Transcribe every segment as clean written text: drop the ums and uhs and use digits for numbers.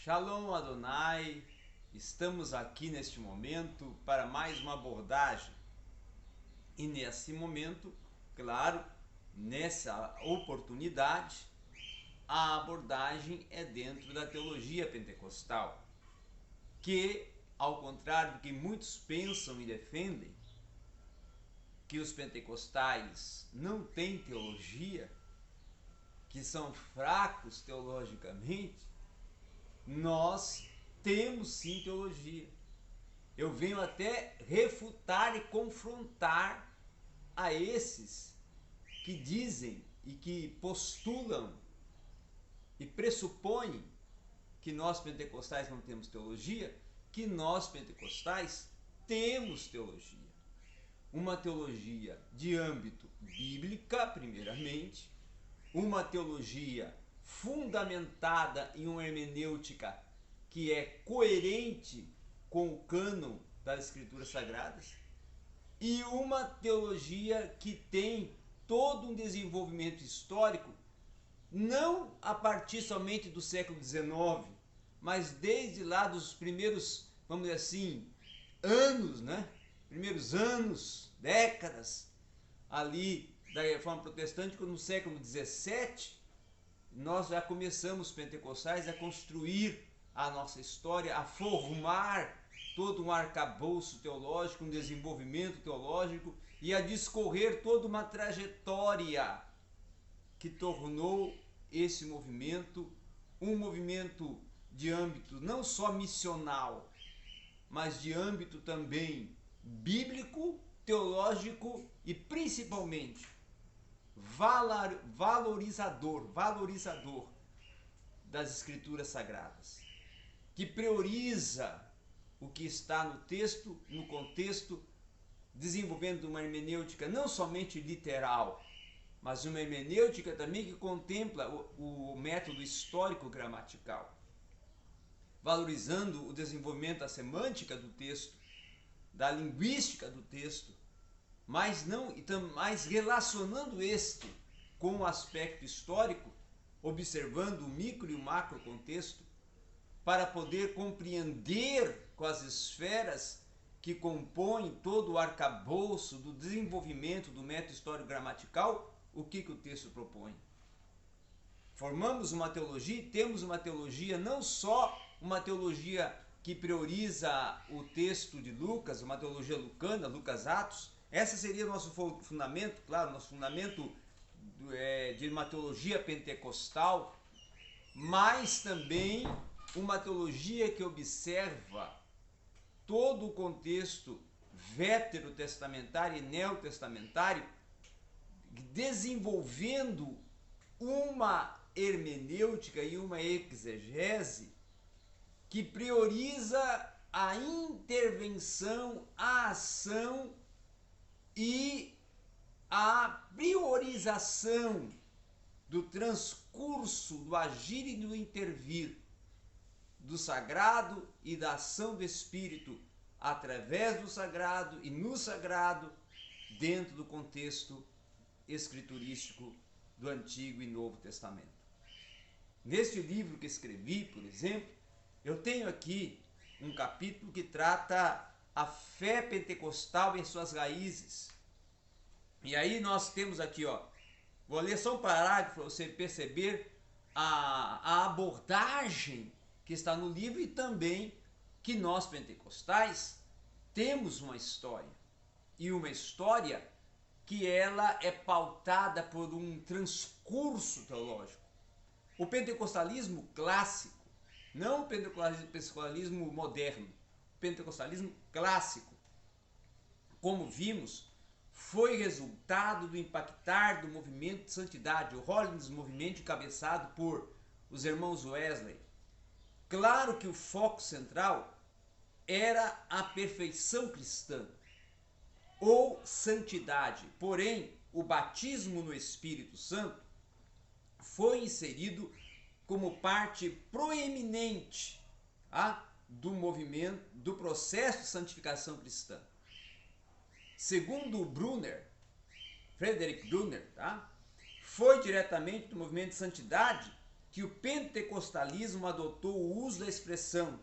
Shalom Adonai, estamos aqui neste momento para mais uma abordagem. E nesse momento, claro, nessa oportunidade, a abordagem é dentro da teologia pentecostal, que, ao contrário do que muitos pensam e defendem, que os pentecostais não têm teologia, que são fracos teologicamente, nós temos sim teologia. Eu venho até refutar e confrontar a esses que dizem e que postulam e pressupõem que nós pentecostais não temos teologia, que nós pentecostais temos teologia. Uma teologia de âmbito bíblica, primeiramente, uma teologia fundamentada em uma hermenêutica que é coerente com o cânon das Escrituras Sagradas, e uma teologia que tem todo um desenvolvimento histórico, não a partir somente do século XIX, mas desde lá dos primeiros, vamos dizer assim, anos, né? Primeiros anos, décadas, ali da Reforma Protestante, no século XVII, nós já começamos, pentecostais, a construir a nossa história, a formar todo um arcabouço teológico, um desenvolvimento teológico e a discorrer toda uma trajetória que tornou esse movimento um movimento de âmbito não só missional, mas de âmbito também bíblico, teológico e principalmente valorizador das Escrituras Sagradas, que prioriza o que está no texto, no contexto, desenvolvendo uma hermenêutica não somente literal, mas uma hermenêutica também que contempla o método histórico-gramatical, valorizando o desenvolvimento da semântica do texto, da linguística do texto, mas relacionando este com o aspecto histórico, observando o micro e o macro contexto, para poder compreender com as esferas que compõem todo o arcabouço do desenvolvimento do método histórico-gramatical, o que o texto propõe. Formamos uma teologia e temos uma teologia, não só uma teologia que prioriza o texto de Lucas, uma teologia lucana, Lucas Atos. Esse seria o nosso fundamento, claro, nosso fundamento de uma teologia pentecostal, mas também uma teologia que observa todo o contexto veterotestamentário e neotestamentário, desenvolvendo uma hermenêutica e uma exegese que prioriza a intervenção, a ação e a priorização do transcurso, do agir e do intervir do sagrado e da ação do Espírito através do sagrado e no sagrado dentro do contexto escriturístico do Antigo e Novo Testamento. Neste livro que escrevi, por exemplo, eu tenho aqui um capítulo que trata a fé pentecostal em suas raízes. E aí nós temos aqui, vou ler só um parágrafo para você perceber a abordagem que está no livro e também que nós pentecostais temos uma história. E uma história que ela é pautada por um transcurso teológico. O pentecostalismo clássico, não o pentecostalismo moderno, o pentecostalismo clássico, como vimos, foi resultado do impactar do movimento de santidade, o Holiness Movement, encabeçado por os irmãos Wesley. Claro que o foco central era a perfeição cristã, ou santidade, porém o batismo no Espírito Santo foi inserido como parte proeminente do movimento, do processo de santificação cristã. Segundo Brunner, Frederick Brunner, foi diretamente do movimento de santidade que o pentecostalismo adotou o uso da expressão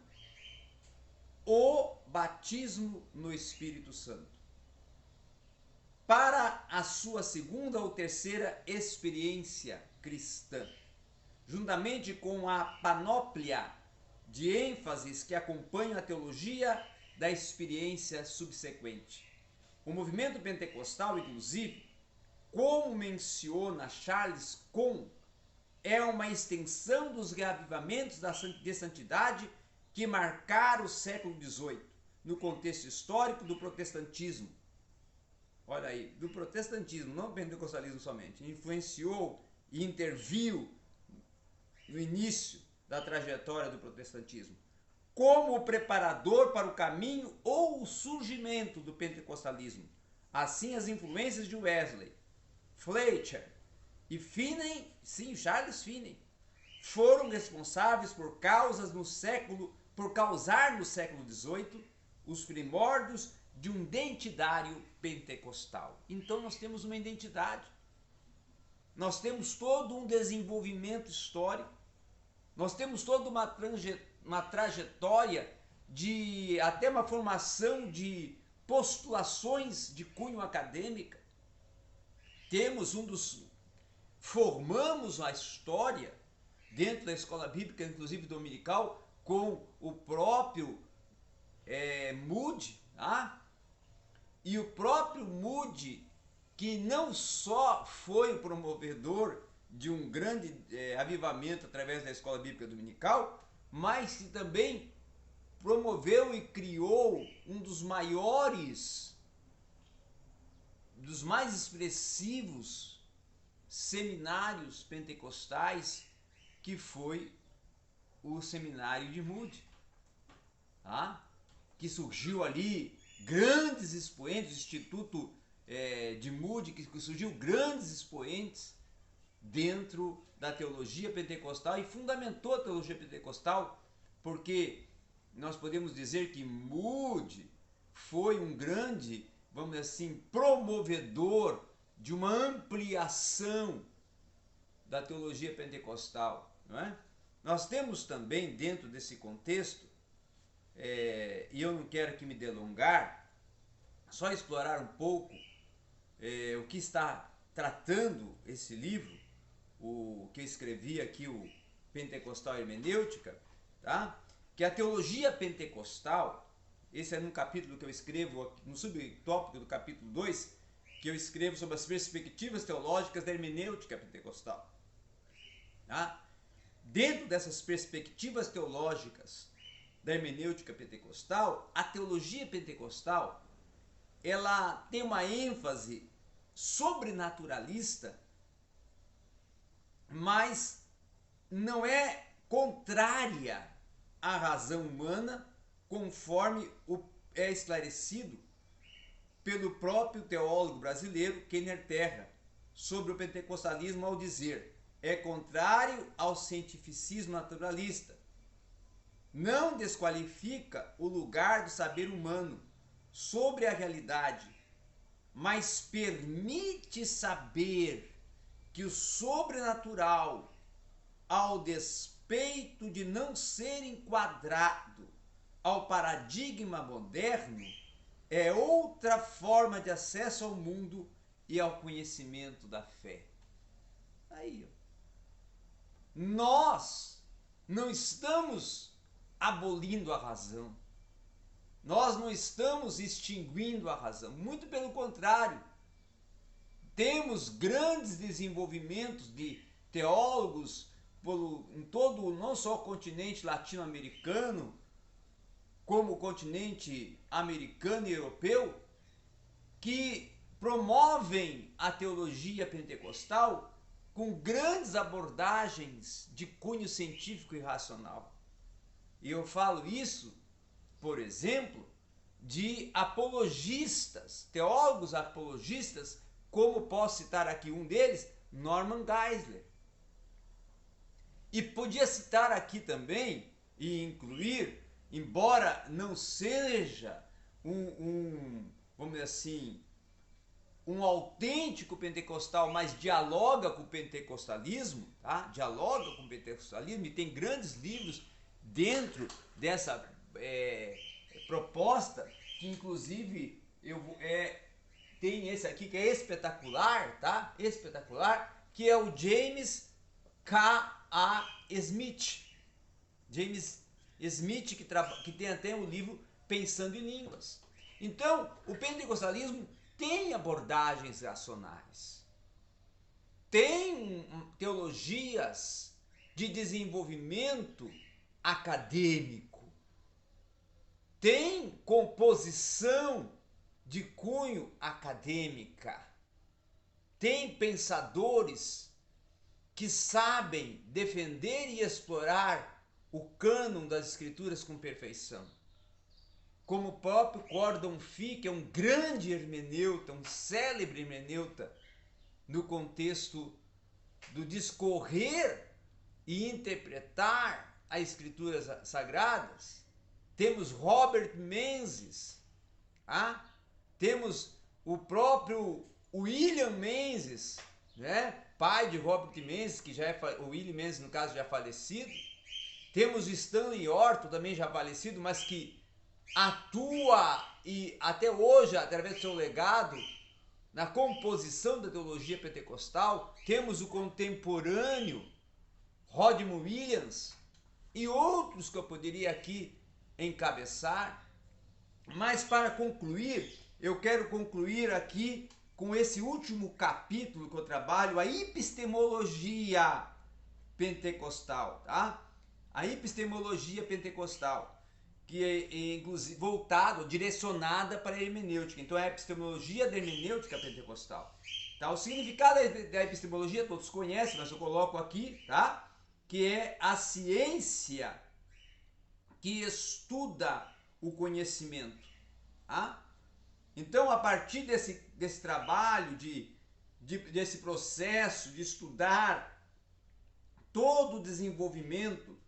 o batismo no Espírito Santo para a sua segunda ou terceira experiência cristã, juntamente com a panóplia de ênfases que acompanham a teologia da experiência subsequente. O movimento pentecostal, inclusive, como menciona Charles Cohn, é uma extensão dos reavivamentos de santidade que marcaram o século XVIII, no contexto histórico do protestantismo. Olha aí, do protestantismo, não do pentecostalismo somente. Influenciou e interviu no início da trajetória do protestantismo, como o preparador para o caminho ou o surgimento do pentecostalismo. Assim, as influências de Wesley, Fletcher e Finney, sim, Charles Finney, foram responsáveis por causar no século XVIII os primórdios de um identitário pentecostal. Então nós temos uma identidade, nós temos todo um desenvolvimento histórico, nós temos toda uma trajetória de até uma formação de postulações de cunho acadêmica. Formamos a história dentro da escola bíblica, inclusive dominical, com o próprio Moody, tá? E o próprio Moody, que não só foi o promovedor de um grande avivamento através da escola bíblica dominical, mas que também promoveu e criou um dos maiores, dos mais expressivos seminários pentecostais, que foi o seminário de Moody, tá? Que surgiu ali grandes expoentes, o Instituto de Moody, que surgiu grandes expoentes dentro da teologia pentecostal e fundamentou a teologia pentecostal, porque nós podemos dizer que Moody foi um grande, vamos dizer assim, promovedor de uma ampliação da teologia pentecostal, não é? Nós temos também dentro desse contexto, e eu não quero aqui me delongar, só explorar um pouco o que está tratando esse livro, o que eu escrevi aqui, o Pentecostal Hermenêutica, tá? Que a teologia pentecostal, esse é num capítulo que eu escrevo, no subtópico do capítulo 2, que eu escrevo sobre as perspectivas teológicas da hermenêutica pentecostal. Tá? Dentro dessas perspectivas teológicas da hermenêutica pentecostal, a teologia pentecostal, ela tem uma ênfase sobrenaturalista, mas não é contrária à razão humana, conforme é esclarecido pelo próprio teólogo brasileiro Kenner Terra sobre o pentecostalismo ao dizer: é contrário ao cientificismo naturalista. Não desqualifica o lugar do saber humano sobre a realidade, mas permite saber que o sobrenatural, ao despeito de não ser enquadrado ao paradigma moderno, é outra forma de acesso ao mundo e ao conhecimento da fé. Aí, ó. Nós não estamos abolindo a razão. Nós não estamos extinguindo a razão. Muito pelo contrário. Temos grandes desenvolvimentos de teólogos em todo, não só o continente latino-americano, como o continente americano e europeu, que promovem a teologia pentecostal com grandes abordagens de cunho científico e racional. E eu falo isso, por exemplo, de apologistas, teólogos apologistas, como posso citar aqui um deles, Norman Geisler. E podia citar aqui também e incluir, embora não seja vamos dizer assim, um autêntico pentecostal, mas dialoga com o pentecostalismo, tá? Dialoga com o pentecostalismo e tem grandes livros dentro dessa proposta, que inclusive tem esse aqui que é espetacular, tá? Espetacular, que é o James K.A. Smith. James Smith, que tem até um livro Pensando em Línguas. Então, o pentecostalismo tem abordagens racionais, tem teologias de desenvolvimento acadêmico, tem composição de cunho acadêmica, tem pensadores que sabem defender e explorar o cânon das escrituras com perfeição, como o próprio Gordon Fee, que é um grande hermeneuta, um célebre hermeneuta no contexto do discorrer e interpretar as escrituras sagradas. Temos Robert Menzies, temos o próprio William Menzies, né? Pai de Robert Menzies, que já é o William Menzies, no caso, já falecido. Temos o Stanley Orton, também já falecido, mas que atua e até hoje, através do seu legado, na composição da teologia pentecostal. Temos o contemporâneo Rodman Williams e outros que eu poderia aqui encabeçar. Mas para concluir, eu quero concluir aqui com esse último capítulo que eu trabalho, a epistemologia pentecostal, tá? A epistemologia pentecostal, que é inclusive voltado, direcionada para a hermenêutica. Então é a epistemologia da hermenêutica pentecostal. Tá? O significado da epistemologia todos conhecem, mas eu coloco aqui, tá? Que é a ciência que estuda o conhecimento. Tá? Então, a partir desse trabalho, desse processo de estudar todo o desenvolvimento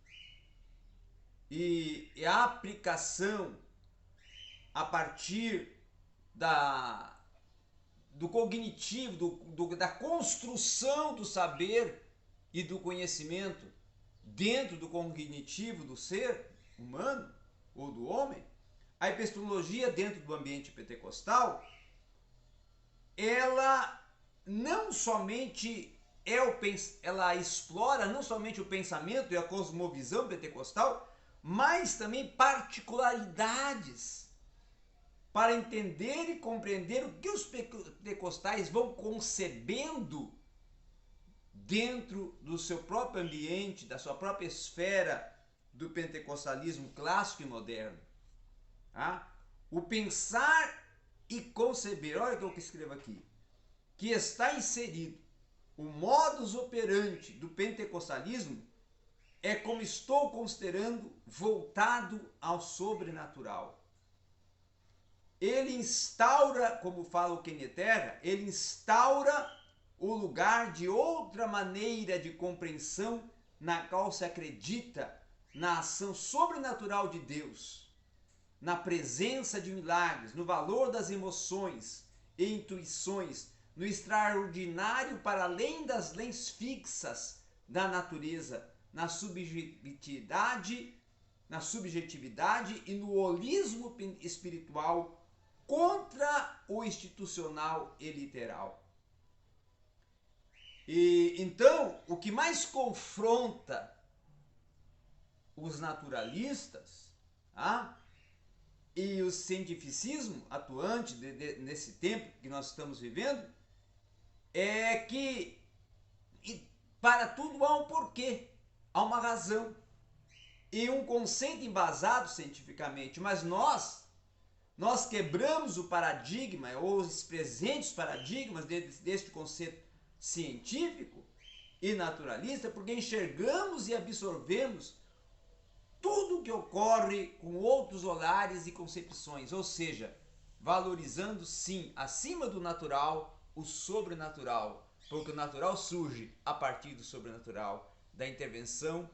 e a aplicação a partir do cognitivo, da construção do saber e do conhecimento dentro do cognitivo do ser humano ou do homem, a epistemologia dentro do ambiente pentecostal, ela não somente ela explora não somente o pensamento e a cosmovisão pentecostal, mas também particularidades para entender e compreender o que os pentecostais vão concebendo dentro do seu próprio ambiente, da sua própria esfera do pentecostalismo clássico e moderno. Tá? O pensar e conceber, olha o que eu escrevo aqui, que está inserido o modus operandi do pentecostalismo é, como estou considerando, voltado ao sobrenatural. Ele instaura, como fala o Kenneth Terra, ele instaura o lugar de outra maneira de compreensão na qual se acredita na ação sobrenatural de Deus, na presença de milagres, no valor das emoções e intuições, no extraordinário para além das leis fixas da natureza, na subjetividade e no holismo espiritual contra o institucional e literal. E então, o que mais confronta os naturalistas, e o cientificismo atuante nesse tempo que nós estamos vivendo, é que para tudo há um porquê, há uma razão e um conceito embasado cientificamente, mas nós quebramos o paradigma ou os presentes paradigmas deste conceito científico e naturalista, porque enxergamos e absorvemos tudo o que ocorre com outros olhares e concepções, ou seja, valorizando sim, acima do natural, o sobrenatural, porque o natural surge a partir do sobrenatural, da intervenção,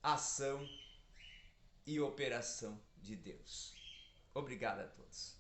ação e operação de Deus. Obrigado a todos.